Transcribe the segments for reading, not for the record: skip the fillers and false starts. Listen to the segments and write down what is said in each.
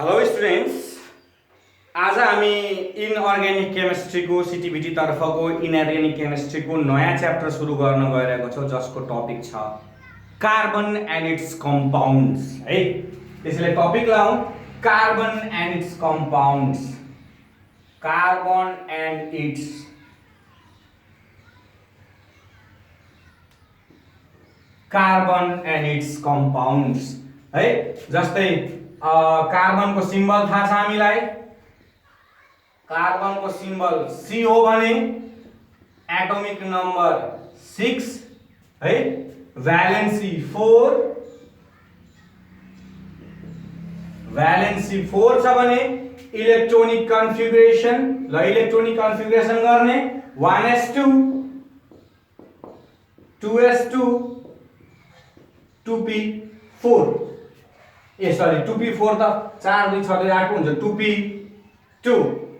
Hello students, आज हामी inorganic केमिस्ट्रीको सिटिभिटी तर्फको इनअर्ग्यानिक केमिस्ट्रीको नयाँ च्याप्टर सुरु गर्न गइरहेको छौँ, जसको टपिक छ कार्बन एन्ड इट्स कम्पाउन्ड्स। है, त्यसैले टपिक लाउँ carbon and its compounds. Carbon and its compounds. है, जस्तै कार्बनको सिम्बल थाहा छ हामीलाई। कार्बनको सिम्बल C हो भने एटोमिक नम्बर 6, है, भ्यालेन्सी 4 छ भने इलेक्ट्रोनिक कन्फिगरेसन, ल इलेक्ट्रोनिक कन्फिगरेसन गर्ने 1s2 2s2 2p4 2p4 त 4 2 6 8 हुन्छ 2p2,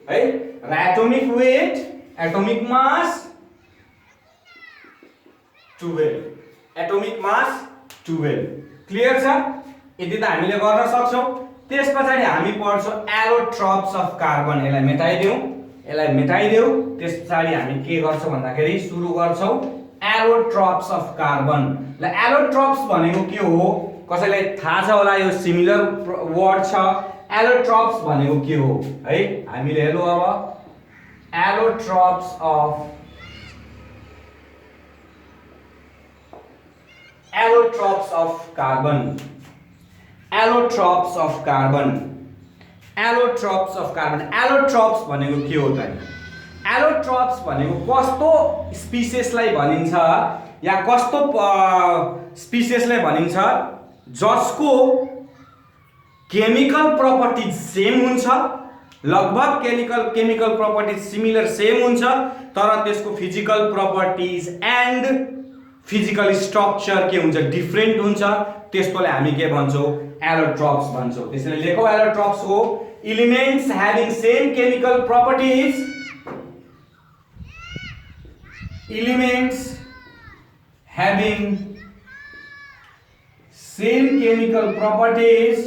है, र atomic weight, atomic mass 12, atomic mass 12। Clear छ? यति त हामीले गर्न सक्छौं। त्यसपछि हामी पढ्छौं एलोट्रोप्स अफ कार्बन। यसलाई मेटाइदेऊ। त्यसपछि हामी के गर्छौं भन्दाखेरि सुरु गर्छौं एलोट्रोप्स अफ कार्बन। ल एलोट्रोप्स भनेको के हो? कसैलाई थाहा छ होला? यो सिमिलर वर्ड छ। एलोट्रोप्स भनेको के हो? है, हामीले हेरौँ अब एलोट्रोप्स अफ कार्बन। एलोट्रोप्स भनेको के हो त? एलोट्रोप्स भनेको कस्तो स्पिसिसलाई भनिन्छ या कस्तो स्पिसिसलाई भनिन्छ जसको केमिकल प्रपर्टिज सेम हुन्छ, लगभग केमिकल प्रपर्टिज सिमिलर सेम हुन्छ, तर त्यसको physical properties and physical structure के हुन्छ? डिफरेन्ट हुन्छ। त्यस्तोलाई हामी के भन्छौं? एलोट्रोप्स भन्छौं। त्यसैले लेखौं एलोट्रोप्स हो elements having same chemical properties, elements having same chemical properties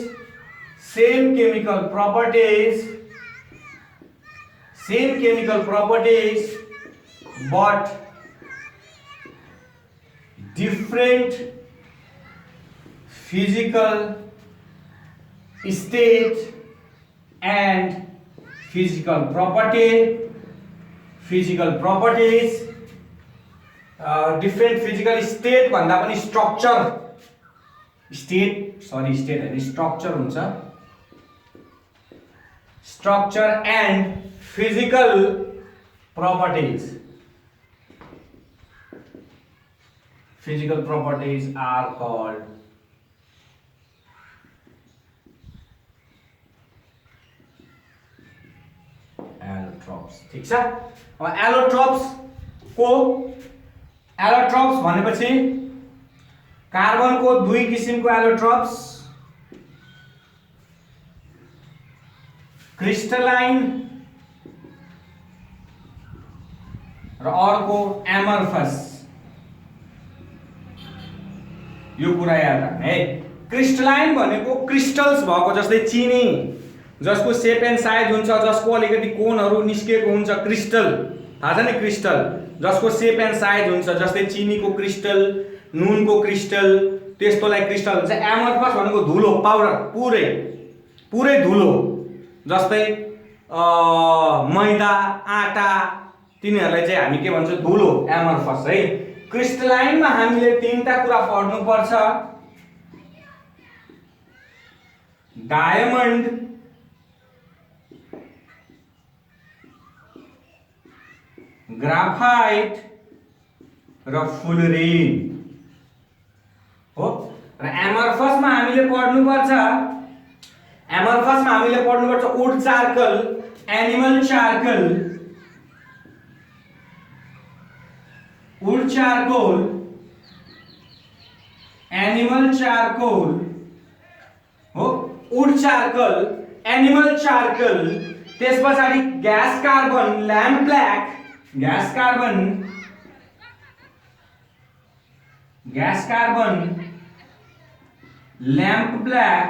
but different physical state and physical properties, different physical state भन्दा पनि स्ट्रक्चर हुन्छ। Structure and physical properties are called allotropes. ठीक छ? अब एलोट्रोप्स भनेपछि कार्बनको दुई किसिमको एलोट्रोप्स, क्रिस्टलाइन र अर्को एमर्फस। यो कुरा याद राख्नु है। क्रिस्टलाइन भनेको क्रिस्टल्स भएको, जस्तै चिनी जसको शेप एन्ड साइज हुन्छ, जसको अलिकति कोनहरू निस्केको हुन्छ, क्रिस्टल थाहा छ नि? क्रिस्टल जसको शेप एन्ड साइज हुन्छ, जस्तै चिनीको क्रिस्टल, नुनको क्रिस्टल, त्यस्तोलाई क्रिस्टल हुन्छ। एमर्फस भनेको धुलो, पाउडर, पुरै धुलो, जस्तै मैदा, आटा, तिनीहरूलाई चाहिँ हामी के भन्छौँ? धुलो, एमर्फस। है, क्रिस्टलाइनमा हामीले तीनटा कुरा पढ्नु पर्छ: डायमन्ड, ग्राफाइट र फुलरिन हो। र एमर्फसमा हामीले पढ्नु पर्छ wood charcoal, animal charcoal, animal charcoal, त्यसपछि gas carbon, lamp black, gas carbon, lamp black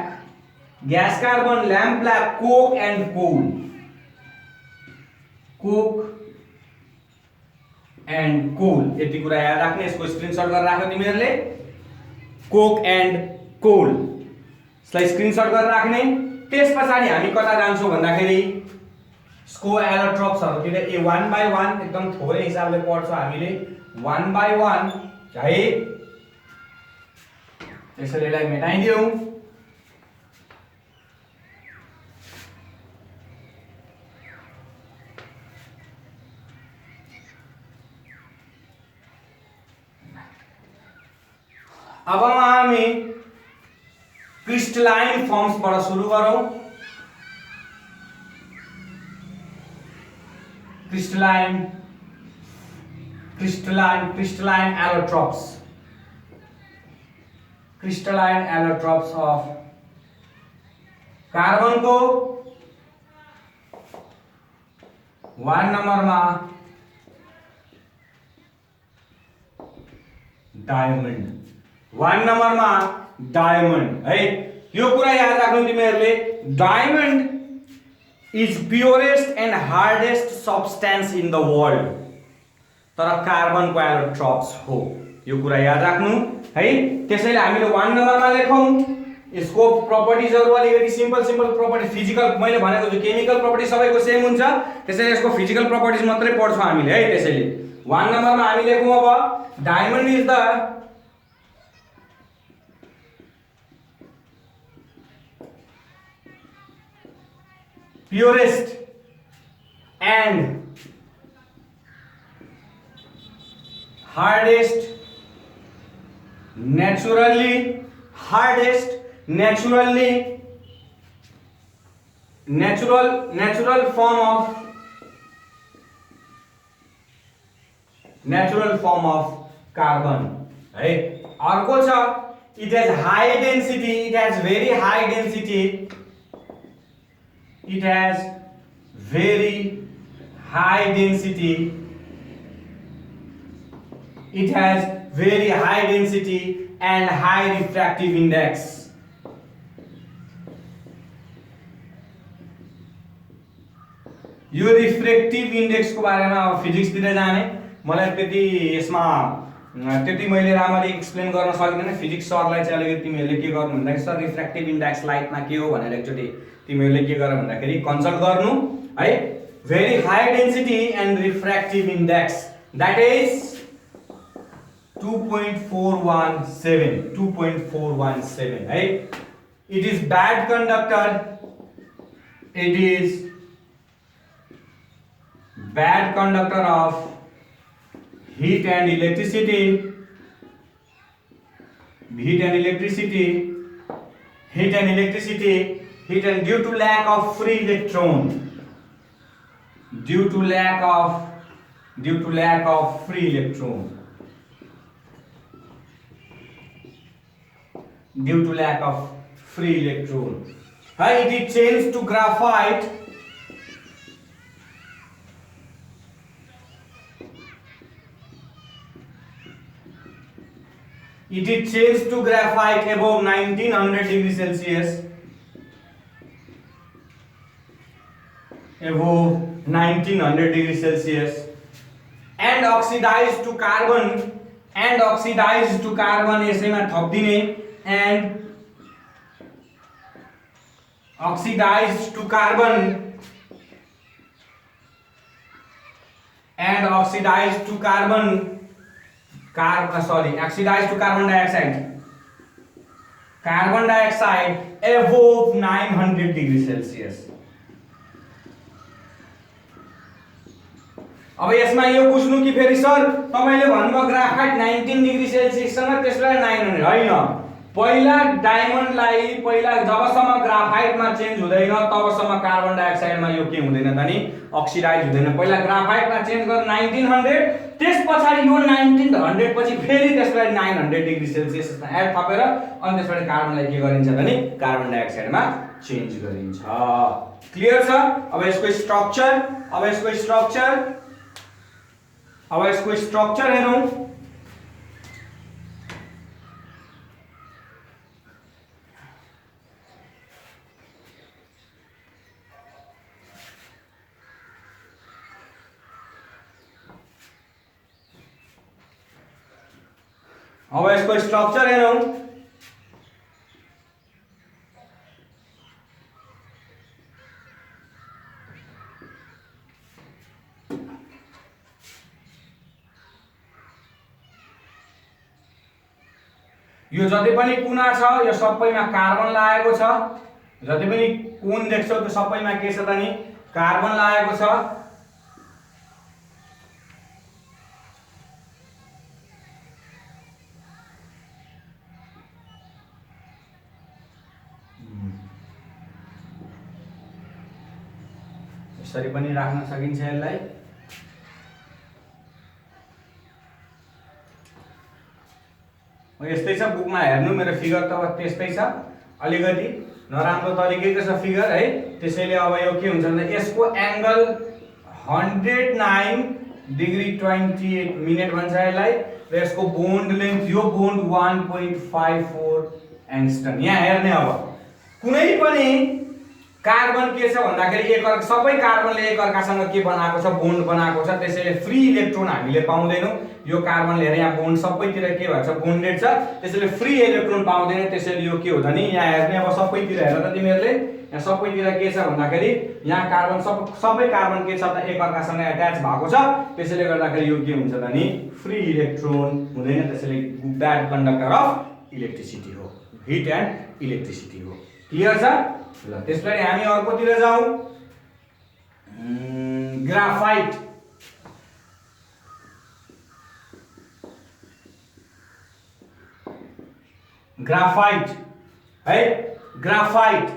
gas carbon, lamp black, coke and coal. Coke and coal, यति कुरा याद राख्ने। यसको स्क्रिनशट गरेर राख्यो तिमीहरूले। कोक एन्ड कोल यसलाई स्क्रिनशट गरेर राख्ने। त्यस पछाडि हामी कता जान्छौँ भन्दाखेरि यसको एलोट्रोप्सहरुतिर ए 1 बाइ 1 एकदम थोरै हिसाबले पढ्छौँ हामीले। 1 बाइ 1 है, त्यसैले यसलाई मेटाइदियौ। अब हामी क्रिस्टलाइन फर्म्सबाट सुरु गरौँ। Crystalline allotropes. Crystalline allotropes of carbon को 1 नम्बरमा डायमन्ड। 1 नम्बरमा डायमन्ड है। यो कुरा याद राख्नु तिमीहरूले। Diamond is purest and hardest substance in the world, तर कार्बनको एलोट्रोप्स हो। यो कुरा याद राख्नु है। त्यसैले हामीले 1 नम्बरमा लेखौँ। यसको प्रपर्टिजहरु अलिकति सिम्पल प्रपर्टी, फिजिकल, मैले भनेको छु केमिकल प्रपर्टी सबैको सेम हुन्छ, त्यसैले यसको फिजिकल प्रपर्टिज मात्रै पढ्छौँ हामीले है। त्यसैले 1 नम्बरमा हामी लेखौँ अब diamond is the purest and hardest naturally natural form of carbon है। अर्को छ it has high density, it has very high density, it has very high density, it has very high density and high refractive index। यो refractive इन्डेक्सको बारेमा अब फिजिक्सतिर जाने, मलाई त्यति यसमा त्यति मैले राम्ररी एक्सप्लेन गर्न सकिदैन। फिजिक्स सरलाई चाहिँ अलिकति तिमीहरूले के गर्नु भन्दाखेरि सर रिफ्रेक्टिभ इन्डेक्स लाइटमा के हो भनेर एकचोटि तिमीहरूले के गर भन्दाखेरि कन्सल्ट गर्नु है। Very high density and refractive index that is 2.417 है। It is bad conductor, it is bad conductor of heat and electricity, heat and due to lack of free electron, due to lack of free electron, it is changed to graphite. It is changed to graphite above 1900 degrees Celsius, above 1900 degrees Celsius, and oxidized to carbon, यसैमा थप्दिने, and oxidized to carbon dioxide above 900 degrees Celsius। अब यसमा यो बुझ्नु कि फेरि sir तपाईले भन्नुभयो graphite 19 degree Celsius सँग त्यसलाई 900 हैन। पहिला डायमन्डलाई जबसम्म ग्राफाइटमा चेन्ज हुँदैन तबसम्म कार्बन डाइअक्साइडमा यो के हुँदैन त नि अक्सिडाइज हुँदैन। पहिला ग्राफाइटमा चेन्ज गर 1900, त्यसपछि यो 1900 पछि फेरि त्यसलाई 900 डिग्री सेल्सियसमा एड थपेर अनि त्यसपछि कार्बनलाई के गरिन्छ त नि कार्बन डाइअक्साइडमा चेन्ज गरिन्छ। क्लियर छ? अब यसको स्ट्रक्चर हेरौं। अब यसको स्ट्रक्चर हेरौँ। यो जति पनि कुना छ यो सबैमा कार्बन लागेको छ। जति पनि कोण देख्छौ त्यो सबैमा के छ त नि कार्बन लागेको छ। यसरी पनि राख्न सकिन्छ यसलाई। यस्तै छ, बुकमा हेर्नु मेरो फिगर त त्यस्तै छ, अलिकति नराम्रो तरिकाको छ फिगर है। त्यसैले अब यो के हुन्छ भन्दा यसको एंगल 109 डिग्री 28 मिनेट भन्छ यसलाई र यसको बोन्ड लेन्थ यो बोन्ड 1.54 एंगस्ट्रम। यहाँ हेर्ने अब कुनै पनि कार्बन के छ भन्दाखेरि एक अर्का सबै कार्बनले एक अर्कासँग के बनाएको छ बोन्ड बनाएको छ। त्यसैले फ्री इलेक्ट्रोन हामीले पाउँदैनौं। यो कार्बनले हेर यहाँ बोन्ड सबैतिर के भन्छ बोन्डेड छ, त्यसैले फ्री इलेक्ट्रोन पाउँदैन। त्यसैले यो के हुन्छ नि यहाँ हेर्ने अब सबैतिर हेर त तिमीहरुले यहाँ सबैतिर के छ भन्दाखेरि यहाँ कार्बन सबै कार्बन के छ त एक अर्कासँग अट्याच भएको छ। त्यसैले गर्दाखेरि यो के हुन्छ त नि फ्री इलेक्ट्रोन हुँदैन। त्यसैले ब्याड कन्डक्टर अफ इलेक्ट्रिसिटी हो, हिट एन्ड इलेक्ट्रिसिटी हो। क्लियर छ? ल त्यसपछि हामी अर्कोतिर जाउँ। ग्राफाइट। ग्राफाइट है, ग्राफाइट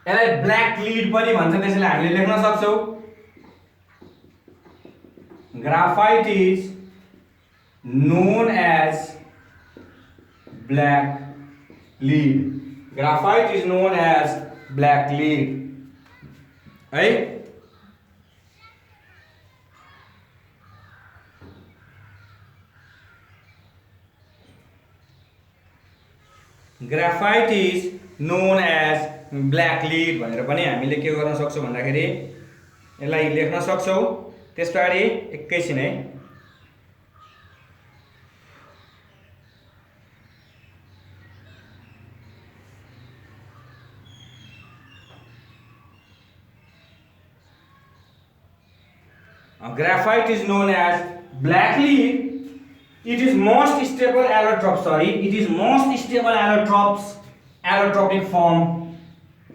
यसलाई ब्ल्याक लीड पनि भन्छ। त्यसैले हामीले लेख्न सक्छौं graphite is known as black lead. Graphite is known as black lead है। Graphite is known as black lead भनेर पनि हामीले के गर्न सक्छौं भन्दाखेरि यसलाई लेख्न सक्छौं। त्यसपछि एकैछिन है। Graphite is known as black lead. It is most stable allotrope. It is most stable allotropic form.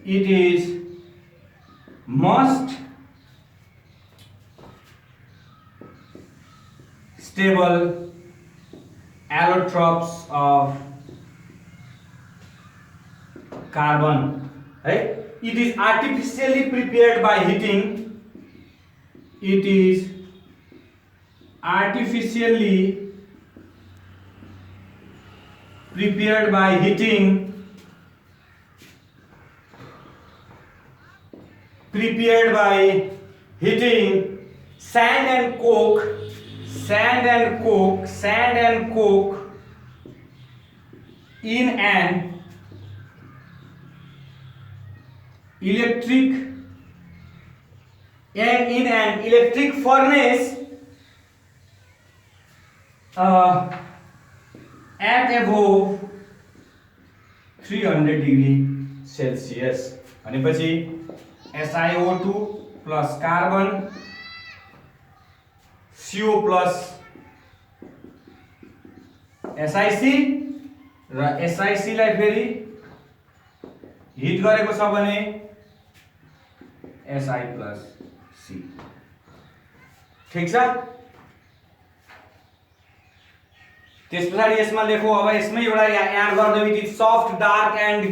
It is most stable allotropes of carbon. Right? It is artificially prepared by heating. It is artificially prepared by heating. Prepared by heating sand and coke in an electric furnace at above 300 degree Celsius। भनेपछि SiO2 plus carbon CO plus SiC र SiC लाई फेरि hit गरेको छ भने Si plus C। ठीक छ? त्यसपछि यसमा लेखौ अब यसमै एउटा याद गर्दै it is soft dark and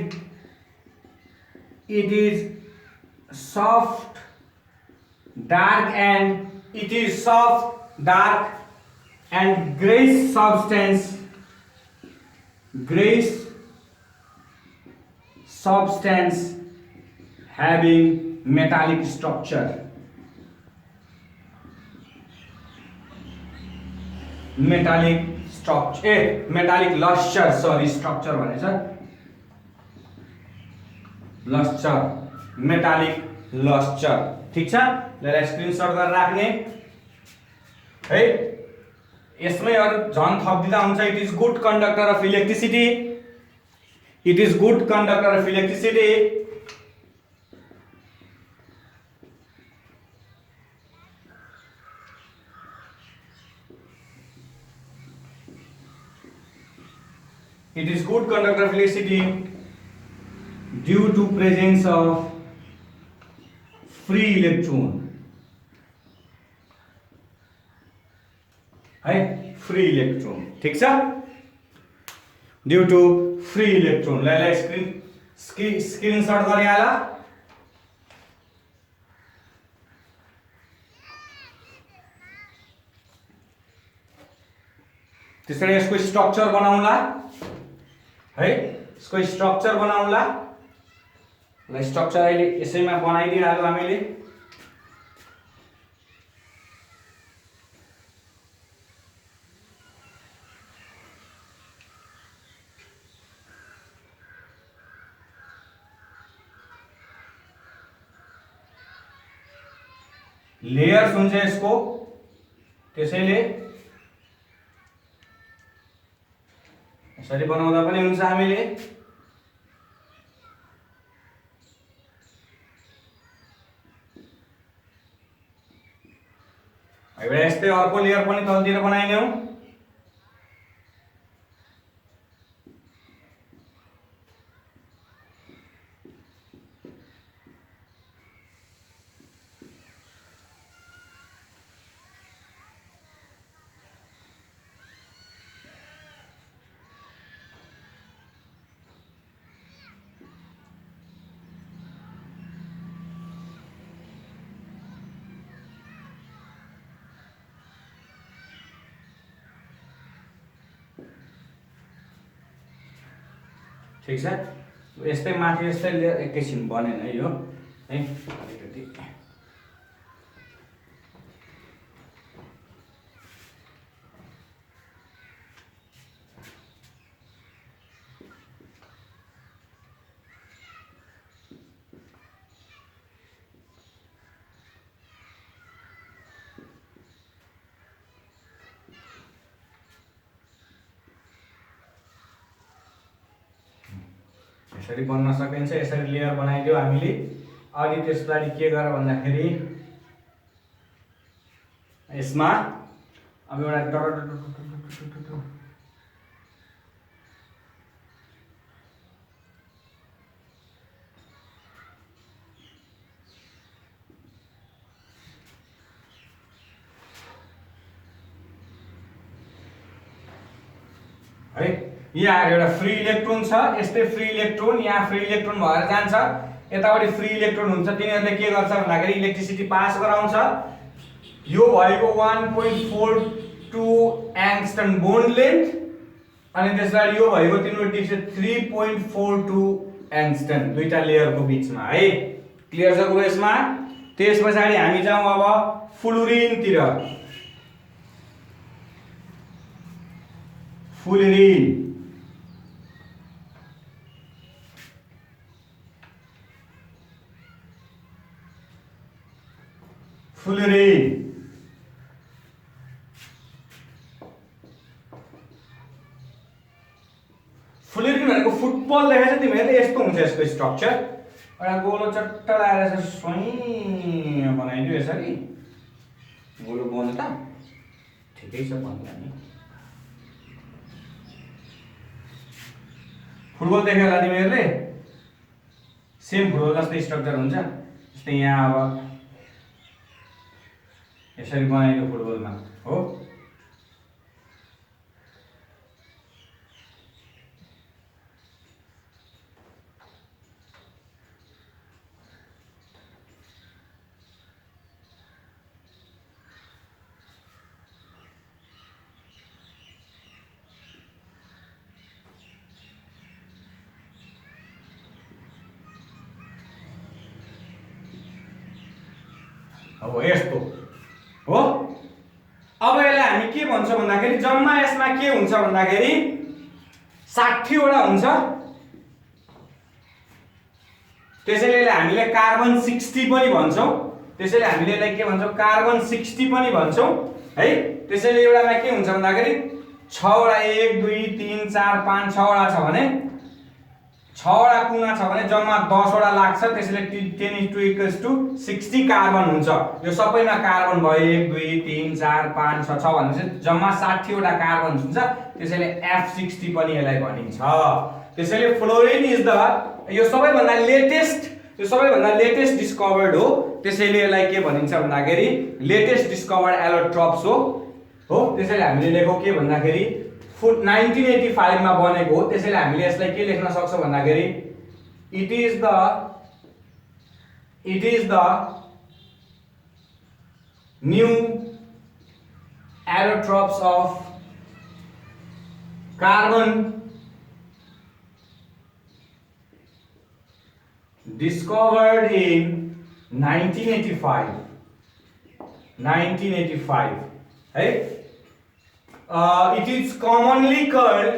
it is soft dark and grayish substance having metallic structure। metallic luster, structure भनेछ luster, metallic luster। ठीक छ? यसलाई स्क्रिनशट गरेर राख्ने है। यसमै अरु झन् थपिदिँदा हुन्छ it is good conductor of electricity it is good conductor of electricity it is good conductor of electricity due to presence of free electron है free electron ठीक छ due to free electron ल स्क्रिनशट गरिहाल त्यसैले यसको structure बनाउला है यसको structure बनाउला ल structure अहिले यसैमा बनाइदिहाल्यो हामीले लेयर्स हुन्छ यसको त्यसैले यसरी बनाउँदा पनि हुन्छ हामीले अब यस्तै अर्को लेयर पनि तलतिर बनाइदेऊ ठीक छ यस्तै माथि यस्तै एकैछिन बनेन यो है अलिकति यसरी बन्न सकिन्छ यसरी लेयर बनाइदियो हामीले अनि त्यसलाई के गर भन्दाखेरि यसमा अब एउटा है यहाँ एउटा फ्री इलेक्ट्रोन छ यस्तै फ्री इलेक्ट्रोन यहाँ फ्री इलेक्ट्रोन भएर जान्छ यतापटि फ्री इलेक्ट्रोन हुन्छ तिनीहरुले के गर्छ भन्दाखेरि इलेक्ट्रिसिटी पास गराउँछ यो भएको 1.42 एङ्स्टन बोन्ड लेन्थ अनि त्यसबाट यो भएको तिम्रो डिस्टेन्स 3.42 एङ्स्टन दुईटा लेयरको बीचमा है क्लियर छ गुरु यसमा त्यसपछि हामी जाउँ अब फ्लोरिन तिर फ्लोरिन फ्लोरिन फ्लोरिन भनेको फुटबल देखेछ तिमीहरुले यस्तो हुन्छ यसको स्ट्रक्चर एउटा गोलो चट्टा लगाएर स्वयं बनाइदियो यसरी गोलो बन्नु त ठिकै छ भन्ला नि फुटबल देखेर तिमीहरुले सेम फुटबल जस्तै स्ट्रक्चर हुन्छ जस्तै यहाँ अब यसरी बनाइदियो फुटबलमा हो अब यस्तो हो अब यसलाई हामी के भन्छौं भन्दाखेरि जम्मा यसमा के हुन्छ भन्दाखेरि 60 वटा हुन्छ त्यसैले हामीले कार्बन 60 पनि भन्छौं त्यसैले हामीले यसलाई के भन्छौं कार्बन 60 पनि भन्छौं है। त्यसैले एउटामा के हुन्छ भन्दाखेरि 6 वटा 1 2 3 4 5 6 वटा छ भने 6 वटा कुना छ भने जम्मा 10 वटा लाग्छ। त्यसैले 10 = 60 कार्बन हुन्छ। यो सबैमा कार्बन भयो 1 2 3 4 5 6 6 भने चाहिँ जम्मा 60 वटा कार्बन हुन्छ। त्यसैले F60 पनि यसलाई भनिन्छ। त्यसैले फ्लोरिन इज द यो सबैभन्दा लेटेस्ट डिस्कभर्ड हो। त्यसैले यसलाई के भनिन्छ भन्दाखेरि लेटेस्ट डिस्कभर्ड एलोट्रोप्स हो। त्यसैले हामीले लेखौ के भन्दाखेरि 1985 मा बनेको हो। त्यसैले हामीले यसलाई के लेख्न सक्छौं भन्दाखेरि it is the new allotropes of carbon discovered in 1985 है। It is commonly called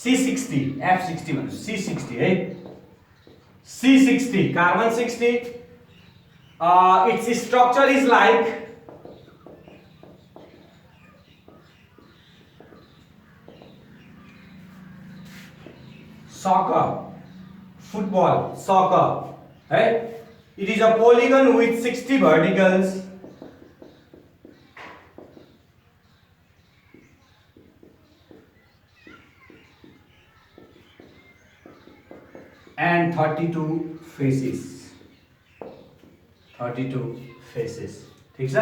C60 F60 भन्नु C60 है। C60 carbon 60 its structure is like soccer, football, soccer, right? It is a polygon with 60 verticals and 32 faces. 32 faces. ठीक छ?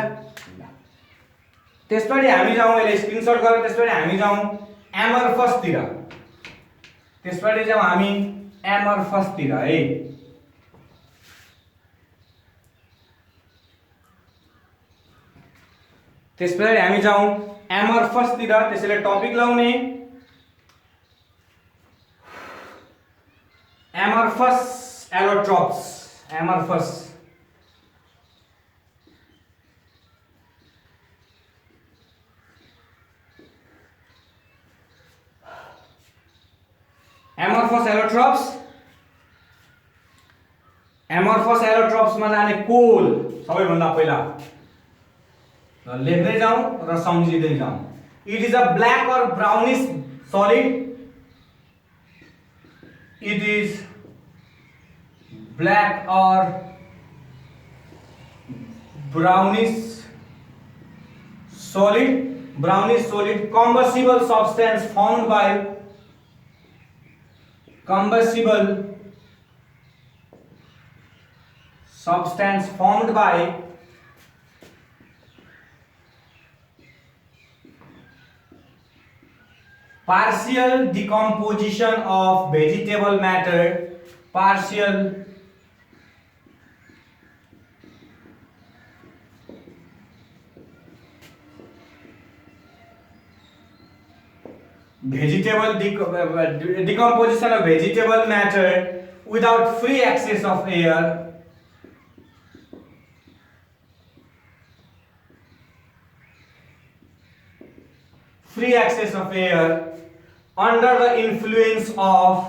त्यसपछि हामी जाउँ यसले screenshot गरेर त्यसपछि हामी जाउँ एमरफस तिर। त्यसपछि जाउँ हामी एमरफस तिर है। त्यसपछि हामी जाउँ एमरफस तिर। त्यसैले टपिक लाउने एमरफस एलोट्रोप्स। एमरफस एमरफस मा जाने कोल सबैभन्दा पहिला लेख्दै जाउँ र सम्झिदै जाउँ। इट इज अ ब्ल्याक और brownish solid. It is black और brownish solid combustible substance formed by partial decomposition of vegetable matter, partial decomposition of vegetable matter without free access of air, under the influence of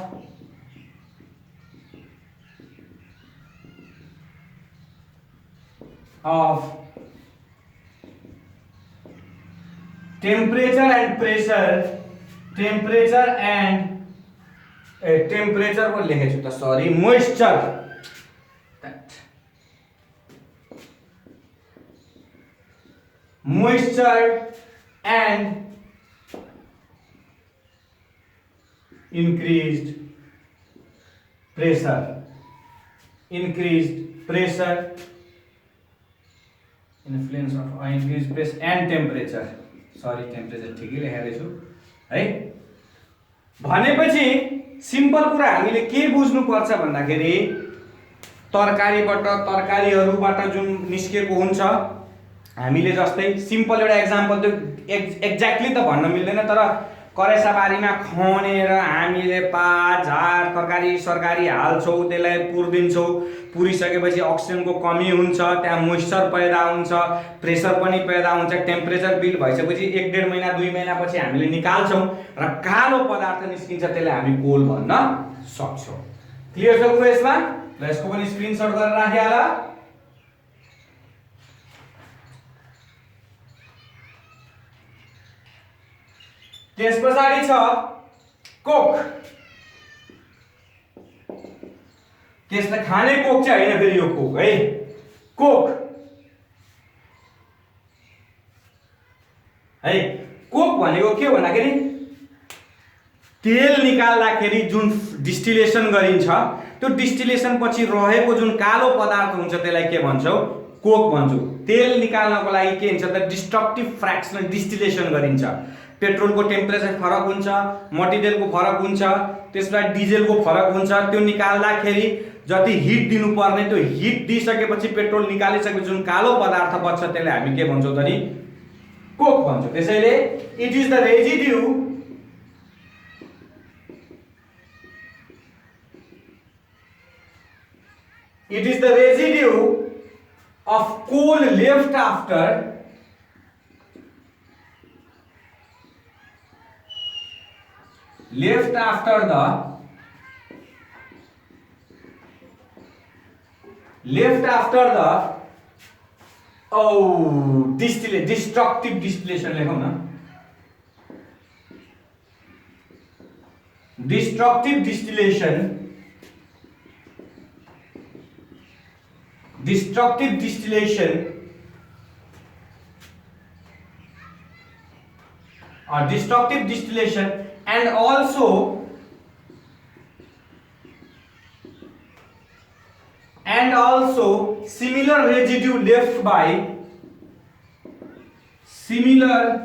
temperature and pressure को लेखेछु त sorry moisture and increased pressure, influence of increased pressure and temperature. Sorry temperature ठिकै लेखेको छु है। भनेपछि simple कुरा हामीले के बुझ्नु पर्छ भन्दाखेरि तरकारीहरुबाट जुन निस्केको हुन्छ हामीले जस्तै सिम्पल एउटा एक्जाम्पल त एक्ज्याक्टली त भन्न मिल्दैन तर करेसाबारीमा खनेर हामीले पात झार तरकारी सरकारी हाल्छौँ, त्यसलाई पुरिदिन्छौँ। पुरिसकेपछि अक्सिजनको कमी हुन्छ, त्यहाँ मोइस्चर पैदा हुन्छ, प्रेसर पनि पैदा हुन्छ। टेम्परेचर बिल्ड भइसकेपछि 1.5 महिना 2 महिनापछि हामीले निकाल्छौँ र कालो पदार्थ निस्किन्छ, त्यसलाई हामी कोल भन्न सक्छौँ। क्लियर छ कुरा यसमा? ल यसको पनि स्क्रिनशट गरेर राखिहाल। त्यस पछाडि छ कोक। त्यसलाई खाने कोक चाहिँ होइन फेरि यो कोक है, कोक है। कोक भनेको के भन्दाखेरि तेल निकाल्दाखेरि जुन डिस्टिलेसन गरिन्छ, त्यो डिस्टिलेसन पछि रहेको जुन कालो पदार्थ हुन्छ त्यसलाई के भन्छौ? कोक भन्छौ। तेल निकाल्नको लागि के हुन्छ त डिस्ट्रक्टिभ फ्र्याक्सनल डिस्टिलेसन गरिन्छ। पेट्रोलको टेम्परेचर फरक हुन्छ, मटिरियलको फरक हुन्छ, त्यसबाट डिजेलको फरक हुन्छ। त्यो निकाल्दाखेरि जति हिट दिनुपर्ने त्यो हिट दिइसकेपछि पेट्रोल निकालिसकेपछि जुन कालो पदार्थ बच्छ त्यसलाई हामी के भन्छौँ त नि? कोक भन्छौँ। त्यसैले it is the residue of coal left after the destructive distillation लेखौँ न। destructive distillation and also similar residue left by similar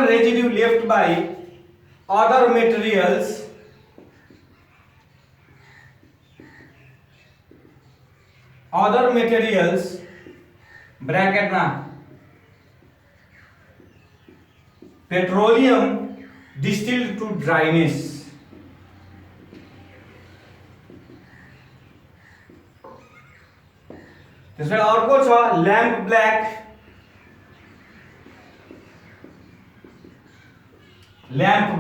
residue left by other materials bracket में petroleum distilled to dryness। त्यसपछि अर्को छ lamp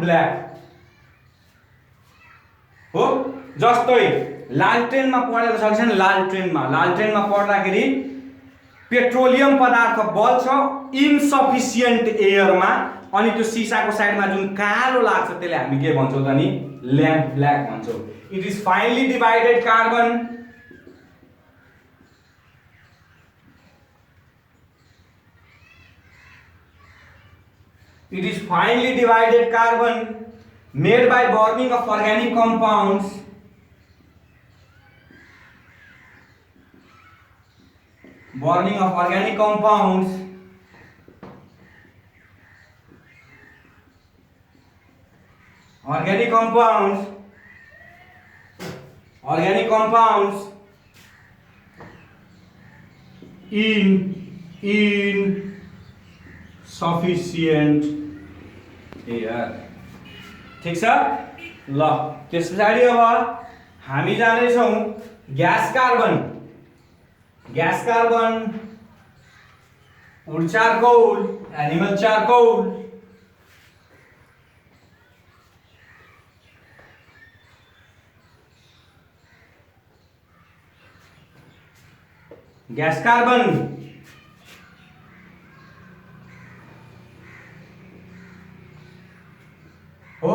black हो। जस्तै लालटेनमा पढेको छ कि लालटेनमा पढ्दाखेरि पेट्रोलियम पदार्थ बल्छ इनसफिसिएन्ट एयरमा, अनि त्यो सिसाको साइडमा जुन कालो लाग्छ त्यसले हामी के भन्छौँ त नि? ल्याम्प ब्ल्याक भन्छौँ। It is finally divided carbon made by burning of organic compounds in sufficient air। ठीक छ ल। त्यस पछाडि अब हामी जानेछौँ gas carbon, would charcoal, animal charcoal. Gas carbon हो,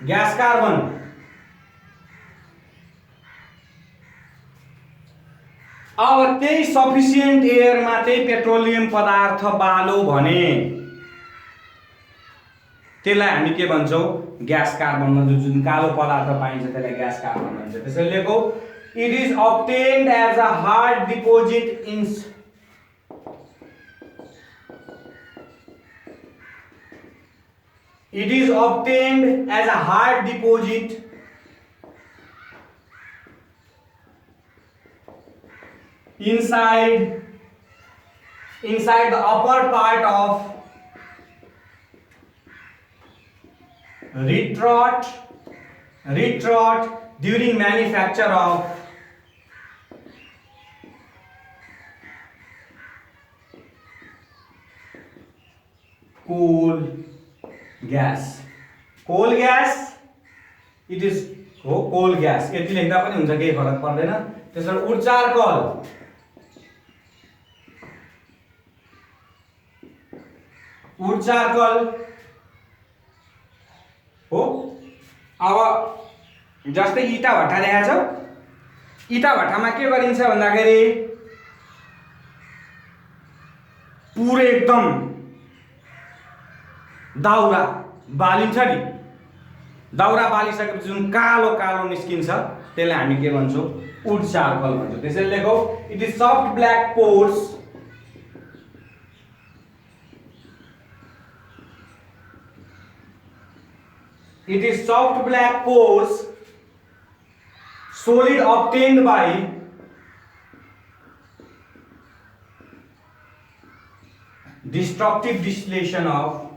गैस कार्बन अब त्यही सफिसिएन्ट एयरमा चाहिँ पेट्रोलियम पदार्थ बालो भने त्यसलाई हामी के भन्छौँ? Gas carbon. जुन कालो पदार्थ पाइन्छ त्यसलाई ग्यास कार्बन भन्छ। त्यसैले लेखौ it is obtained as a hard deposit in inside inside the upper part of retrot during manufacture of coal gas. Coal gas, it is coal gas. यति लेख्दा पनि हुन्छ, केही फरक पर्दैन. त्यसबाट उर्चार्कल हो. अब जस्तै इटा भट्टा देखाएको छ. इटा भट्टामा के गरिन्छ भन्दाखेरि पुरै एकदम दाउरा बालिन्छ नि. दाउरा बालिसकेपछि जुन कालो कालो निस्किन्छ त्यसलाई हामी के भन्छौँ? वुड चार्कल भन्छौँ. त्यसैले लेखौ, it is soft black porous solid obtained by destructive distillation of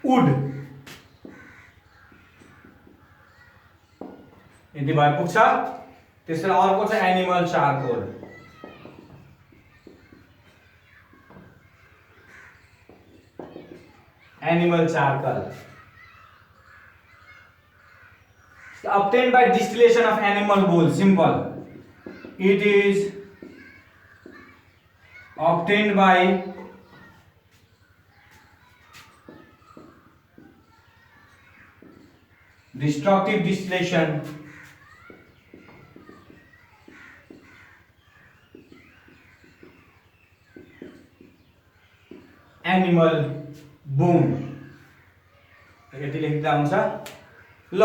wood. यति भए पुग्छ. त्यसैले अर्को चाहिँ animal charcoal. Animal charcoal obtained by distillation of animal wool. Simple. It is obtained by destructive distillation animal boom. यति लेख्दा हुन्छ. ल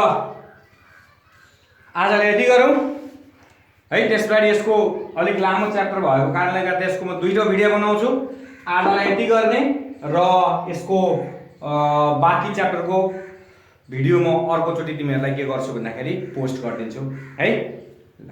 आजलाई यति गरौँ है. त्यसपछि यसको अलिक लामो च्याप्टर भएको कारणले गर्दा यसको म 2टा भिडियो बनाउँछु. आजलाई यति गर्ने र यसको बाँकी च्याप्टरको भिडियो म अर्कोचोटि तिमीहरूलाई के गर्छु भन्दाखेरि पोस्ट गरिदिन्छु है. ल.